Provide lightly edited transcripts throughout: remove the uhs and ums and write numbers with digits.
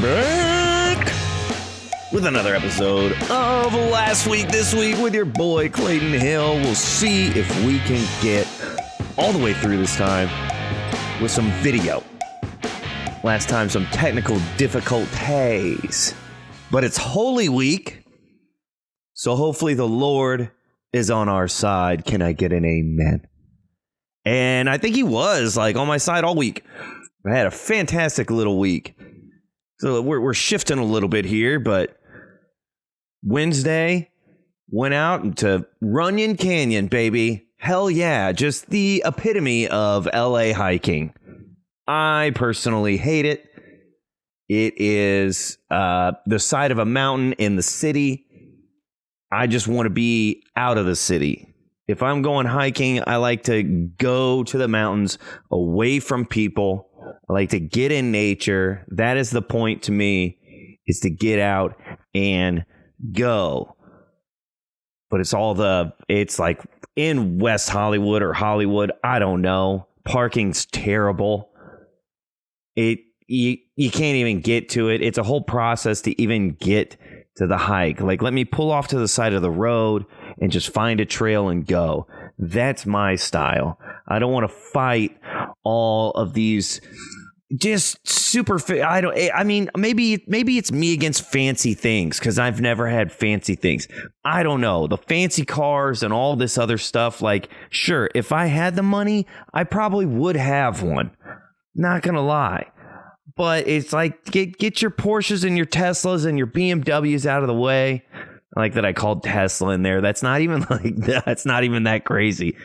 back with another episode of Last Week This Week with your boy Clayton Hill. We'll see if we can get all the way through this time with some video. Last time, some technical difficulties. But it's Holy Week, so hopefully the Lord is on our side. Can I get an amen? And I think he was on my side all week. I had a fantastic little week. So we're shifting a little bit here, but Wednesday went out into Runyon Canyon, baby. Hell yeah, just the epitome of LA hiking. I personally hate it. It is the side of a mountain in the city. I just want to be out of the city. If I'm going hiking, I like to go to the mountains away from people. I like to get in nature. That is the point to me, is to get out and go. But it's like in West Hollywood or Hollywood. I don't know. Parking's terrible. You can't even get to it. It's a whole process to even get to the hike. Let me pull off to the side of the road and just find a trail and go. That's my style. I don't want to fight all of these just super. Maybe it's me against fancy things because I've never had fancy things. I don't know. The fancy cars and all this other stuff. Sure, if I had the money, I probably would have one. Not gonna lie. But it's get your Porsches and your Teslas and your BMWs out of the way. I like that I called Tesla in there. That's not even that's not even that crazy.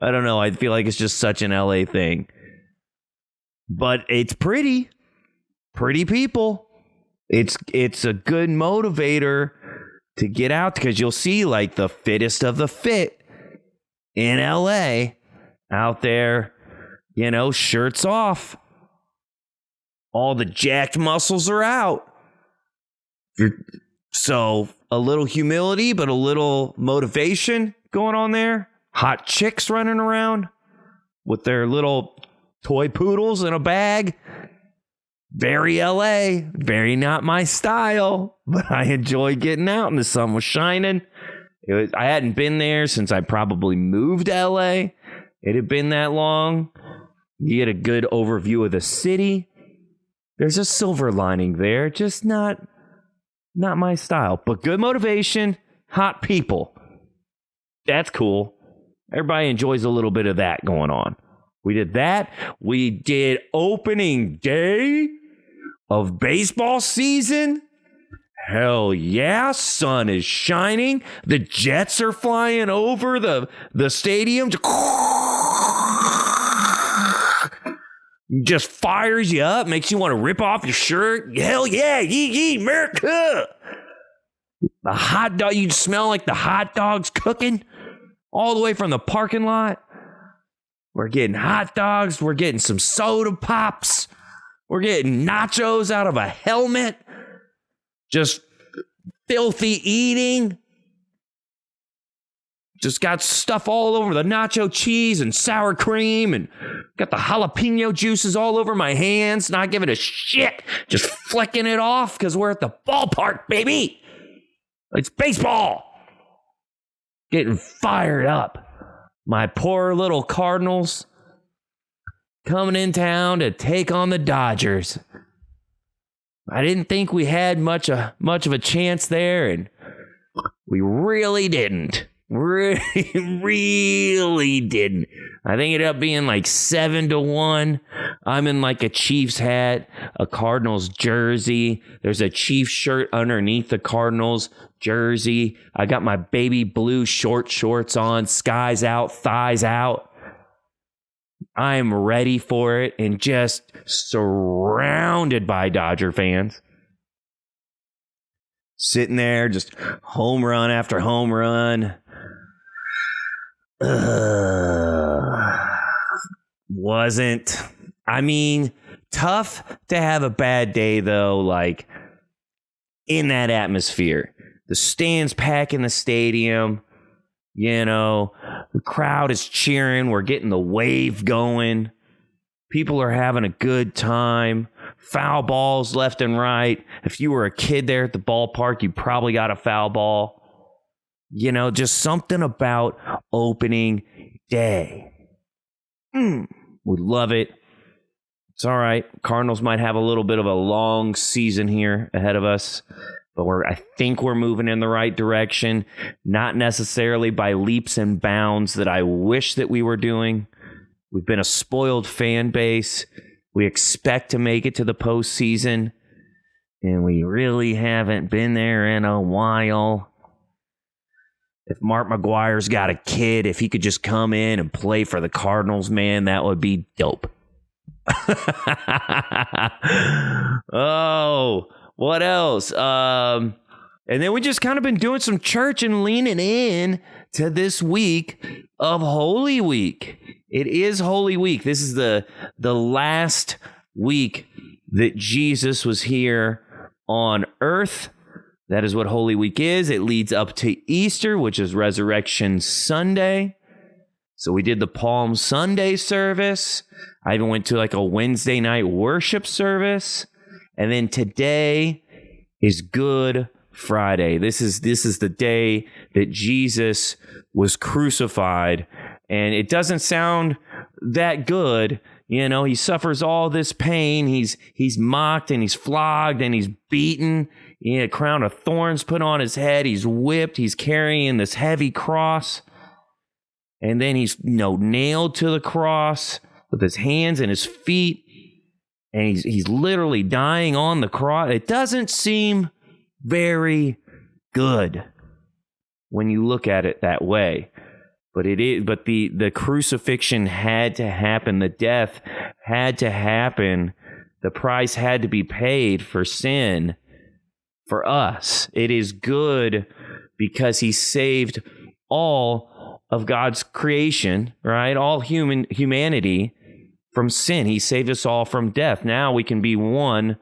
I don't know. I feel like it's just such an LA thing. But it's pretty people. It's a good motivator to get out because you'll see the fittest of the fit in LA out there, shirts off. All the jacked muscles are out. So a little humility, but a little motivation going on there. Hot chicks running around with their little toy poodles in a bag. Very LA, very not my style, but I enjoy getting out and the sun was shining. I hadn't been there since I probably moved to LA. It had been that long. You get a good overview of the city. There's a silver lining there, just not my style, but good motivation, hot people. That's cool. Everybody enjoys a little bit of that going on. We did that. We did opening day of baseball season. Hell yeah, sun is shining. The jets are flying over the stadium. Just fires you up, makes you want to rip off your shirt. Hell yeah, yee, America. The hot dog, you smell like the hot dogs cooking all the way from the parking lot. We're getting hot dogs. We're getting some soda pops. We're getting nachos out of a helmet. Just filthy eating. Just got stuff all over the nacho cheese and sour cream and got the jalapeno juices all over my hands. Not giving a shit. Just flicking it off because we're at the ballpark, baby. It's baseball. Getting fired up. My poor little Cardinals coming in town to take on the Dodgers. I didn't think we had much of a chance there, and we really didn't. Really didn't. I think it ended up being 7-1. I'm in a Chiefs hat, a Cardinals jersey. There's a Chiefs shirt underneath the Cardinals jersey. I got my baby blue short shorts on, skies out, thighs out. I am ready for it and just surrounded by Dodger fans. Sitting there, just home run after home run. Wasn't. Tough to have a bad day, though, in that atmosphere. The stands packing the stadium. The crowd is cheering. We're getting the wave going. People are having a good time. foul balls left and right. If you were a kid there at the ballpark, you probably got a foul ball. You know, just something about opening day. We love it. It's all right. Cardinals might have a little bit of a long season here ahead of us, but I think we're moving in the right direction. Not necessarily by leaps and bounds that I wish that we were doing. We've been a spoiled fan base. We expect to make it to the postseason, and we really haven't been there in a while. If Mark McGwire's got a kid, if he could just come in and play for the Cardinals, man, that would be dope. Oh, what else? And then we just kind of been doing some church and leaning in to this week of Holy Week. It is Holy Week. This is the last week that Jesus was here on earth. That is what Holy Week is. It leads up to Easter, which is Resurrection Sunday. So we did the Palm Sunday service. I even went to like a Wednesday night worship service. And then today is Good Friday. This is the day that Jesus was crucified. And it doesn't sound that good. You know, he suffers all this pain. He's mocked and he's flogged and he's beaten. He had a crown of thorns put on his head. He's whipped. He's carrying this heavy cross. And then he's, nailed to the cross with his hands and his feet. And he's literally dying on the cross. It doesn't seem very good when you look at it that way. But it is. But the crucifixion had to happen. The death had to happen. The price had to be paid for sin for us. It is good because he saved all of God's creation, right? All humanity from sin. He saved us all from death. Now we can be one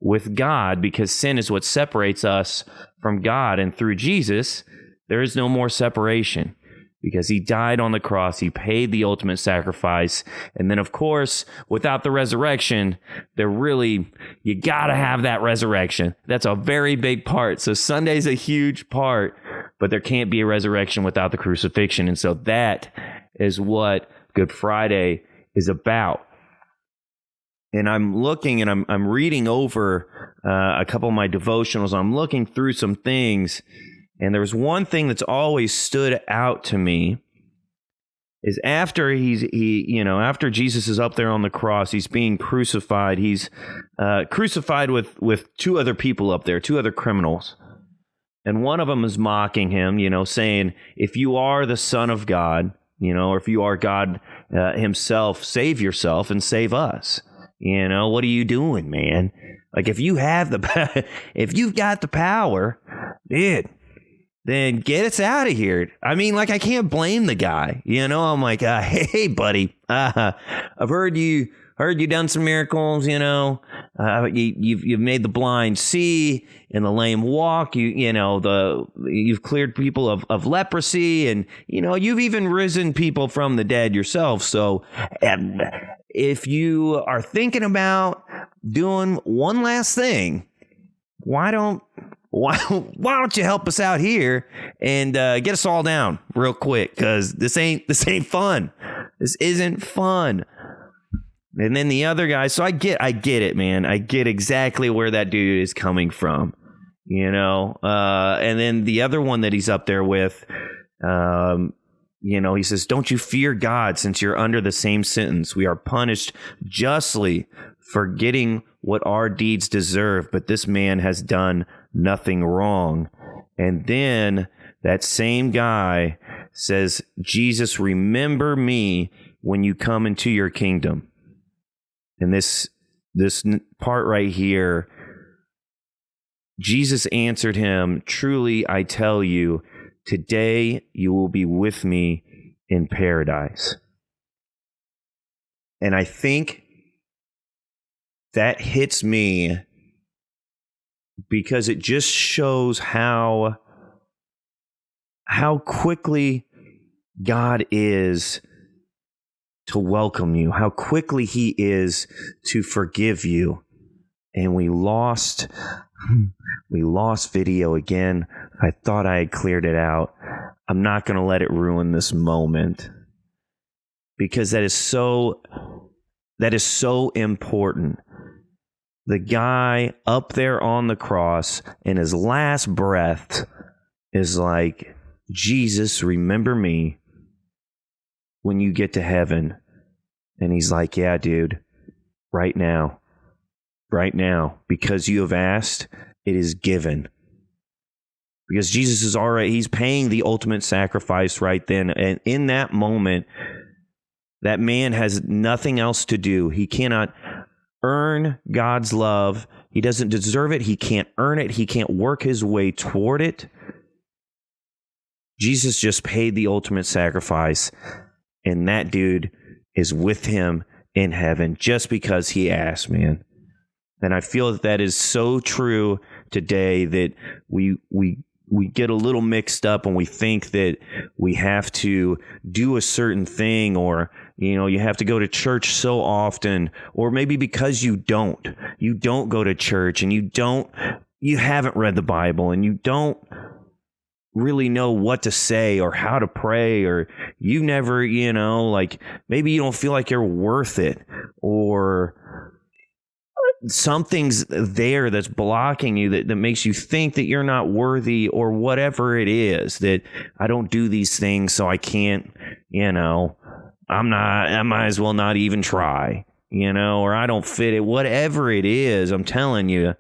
with God because sin is what separates us from God. And through Jesus, there is no more separation because he died on the cross. He paid the ultimate sacrifice. And then, of course, without the resurrection, you got to have that resurrection. That's a very big part. So Sunday's a huge part, but there can't be a resurrection without the crucifixion. And so that is what Good Friday is about. And I'm looking and I'm reading over a couple of my devotionals. I'm looking through some things. And there's one thing that's always stood out to me is after after Jesus is up there on the cross, he's being crucified. He's crucified with two other people up there, two other criminals. And one of them is mocking him, saying, if you are the Son of God, or if you are God himself, save yourself and save us. What are you doing, man? Like if you've got the power, dude, then get us out of here. I mean, like, I can't blame the guy. I'm like, hey, buddy, I've heard you done some miracles. You've made the blind see and the lame walk. You've cleared people of leprosy, and you've even risen people from the dead yourself. So, if you are thinking about doing one last thing, why don't you help us out here and get us all down real quick? Because this ain't fun. This isn't fun. And then the other guy. So I get it, man. I get exactly where that dude is coming from. And then the other one that he's up there with, he says, don't you fear God since you're under the same sentence? We are punished justly for getting what our deeds deserve, but this man has done nothing wrong. And then that same guy says, Jesus, remember me when you come into your kingdom. And this part right here, Jesus answered him, truly I tell you, today you will be with me in paradise. And I think that hits me because it just shows how quickly God is to welcome you, how quickly he is to forgive you. and we lost video again. I thought I had cleared it out. I'm not going to let it ruin this moment, because that is so important. The guy up there on the cross, in his last breath, is like, Jesus, remember me when you get to heaven. And he's like, yeah, dude, right now, because you have asked, it is given. Because Jesus is he's paying the ultimate sacrifice right then. And in that moment, that man has nothing else to do. He cannot earn God's love. He doesn't deserve it. He can't earn it. He can't work his way toward it. Jesus just paid the ultimate sacrifice, and that dude is with him in heaven just because he asked, man. And I feel that is so true today, that we get a little mixed up and we think that we have to do a certain thing, or, you have to go to church so often, or maybe because you don't go to church, and you haven't read the Bible, and you don't really know what to say or how to pray, or you never, maybe you don't feel like you're worth it, or something's there that's blocking you, that makes you think that you're not worthy, or whatever it is, that I don't do these things, so I can't, I might as well not even try, or I don't fit it, whatever it is. I'm telling you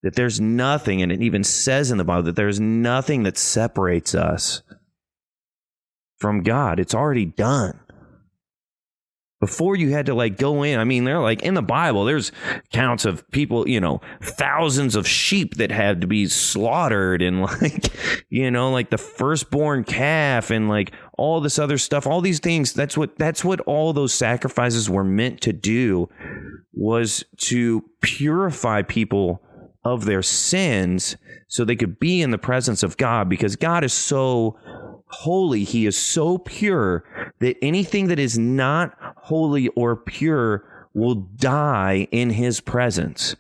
that there's nothing, and it even says in the Bible that there's nothing that separates us from God. It's already done. Before you had to go in, they're in the Bible, there's accounts of people, thousands of sheep that had to be slaughtered, and the firstborn calf, and all this other stuff, all these things. That's what all those sacrifices were meant to do, was to purify people of their sins so they could be in the presence of God, because God is so holy. He is so pure that anything that is not holy or pure will die in his presence.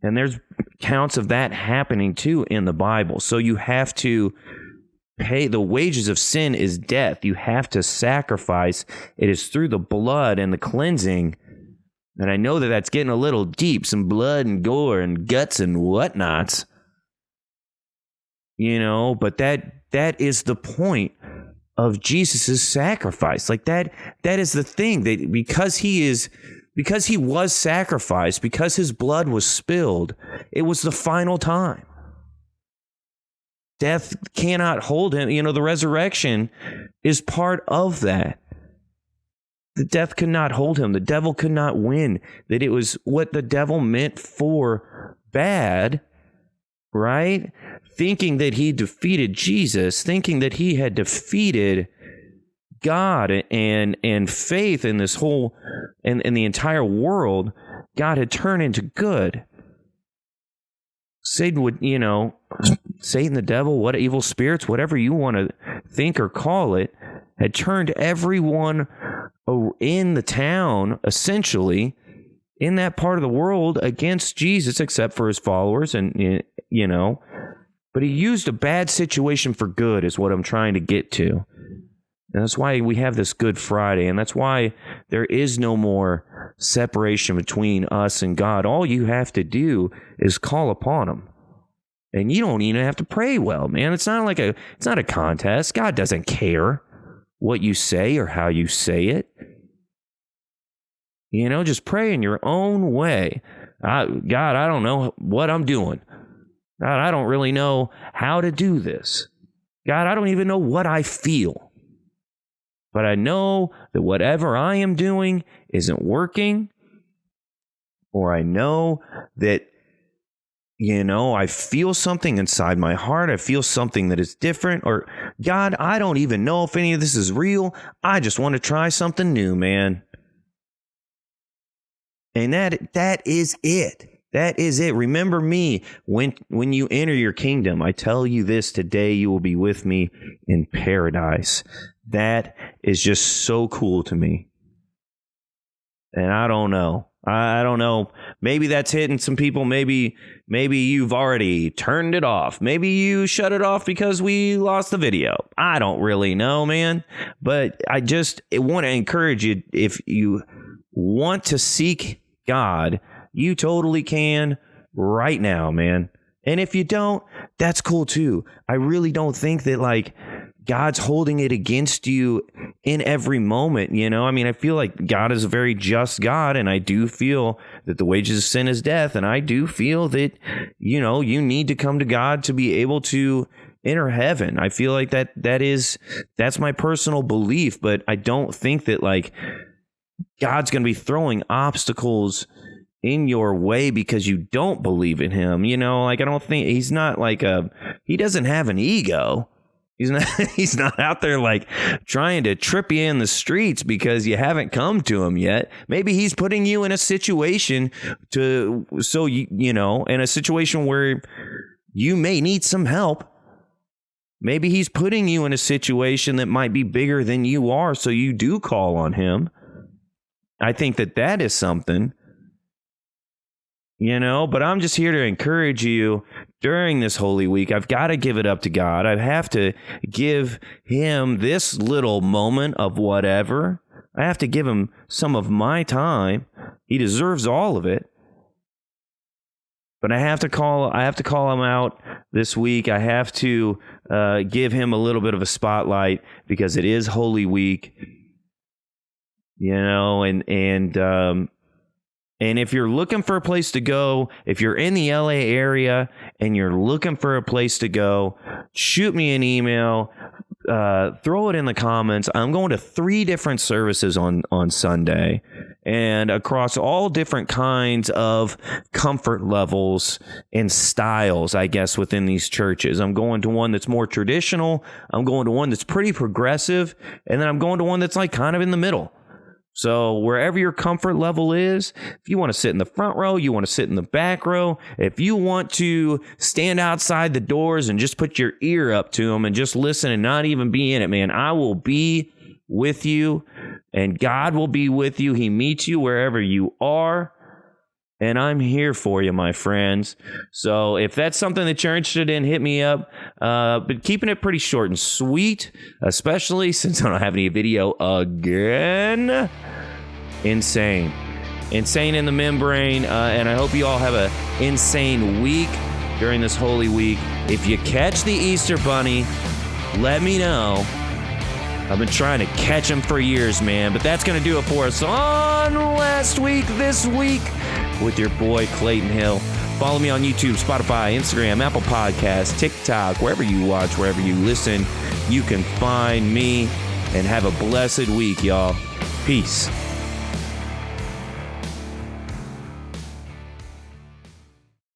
And there's accounts of that happening too in the Bible. So you have to pay. The wages of sin is death. You have to sacrifice. It is through the blood and the cleansing. And I know that that's getting a little deep, some blood and gore and guts and whatnots, but that is the point of Jesus' sacrifice. That is the thing, that because he was sacrificed, because his blood was spilled, it was the final time. Death cannot hold him. The resurrection is part of that. The death could not hold him. The devil could not win. That it was what the devil meant for bad, right? Thinking that he defeated Jesus, thinking that he had defeated God and faith in this whole, and the entire world, God had turned into good. Satan would, Satan, the devil, what evil spirits, whatever you want to think or call it, had turned everyone in the town, essentially, in that part of the world, against Jesus, except for his followers, and but he used a bad situation for good, is what I'm trying to get to. And that's why we have this Good Friday, and that's why there is no more separation between us and God. All you have to do is call upon him. And you don't even have to pray well, man. It's not a contest. God doesn't care what you say or how you say it. Just pray in your own way. God, I don't know what I'm doing. God, I don't really know how to do this. God, I don't even know what I feel. But I know that whatever I am doing isn't working. Or I know that, I feel something inside my heart. I feel something that is different. Or, God, I don't even know if any of this is real. I just want to try something new, man. And that is it. That is it. Remember me when you enter your kingdom. I tell you this today, you will be with me in paradise. That is just so cool to me. And I don't know. I don't know. Maybe that's hitting some people. Maybe you've already turned it off. Maybe you shut it off because we lost the video. I don't really know, man. But I just want to encourage you, if you want to seek God, you totally can right now, man. And if you don't, that's cool too. I really don't think that like God's holding it against you in every moment, you know? I mean, I feel like God is a very just God, and I do feel that the wages of sin is death, and I do feel that, you know, you need to come to God to be able to enter heaven. I feel like that's my personal belief, but I don't think that like God's going to be throwing obstacles in your way because you don't believe in him. You know, like I don't think he's not like he doesn't have an ego. He's not out there like trying to trip you in the streets because you haven't come to him yet. Maybe he's putting you in a situation in a situation where you may need some help. Maybe he's putting you in a situation that might be bigger than you are, so you do call on him. I think that is something. You know, but I'm just here to encourage you during this Holy Week. I've got to give it up to God. I have to give him this little moment of whatever. I have to give him some of my time. He deserves all of it. But I have to call him out this week. I have to give him a little bit of a spotlight because it is Holy Week. You know, and if you're looking for a place to go, if you're in the LA area and you're looking for a place to go, shoot me an email, throw it in the comments. I'm going to 3 different services on Sunday, and across all different kinds of comfort levels and styles, I guess, within these churches. I'm going to one that's more traditional. I'm going to one that's pretty progressive. And then I'm going to one that's like kind of in the middle. So wherever your comfort level is, if you want to sit in the front row, you want to sit in the back row, if you want to stand outside the doors and just put your ear up to them and just listen and not even be in it, man, I will be with you and God will be with you. He meets you wherever you are. And I'm here for you, my friends. So if that's something that you're interested in, hit me up. But keeping it pretty short and sweet, especially since I don't have any video again. Insane in the membrane. And I hope you all have an insane week during this Holy Week. If you catch the Easter Bunny, let me know. I've been trying to catch him for years, man. But that's going to do it for us on Last Week This Week with your boy Clayton Hill. Follow me on YouTube, Spotify, Instagram, Apple Podcasts, TikTok, wherever you watch, wherever you listen. You can find me, and have a blessed week, y'all. Peace.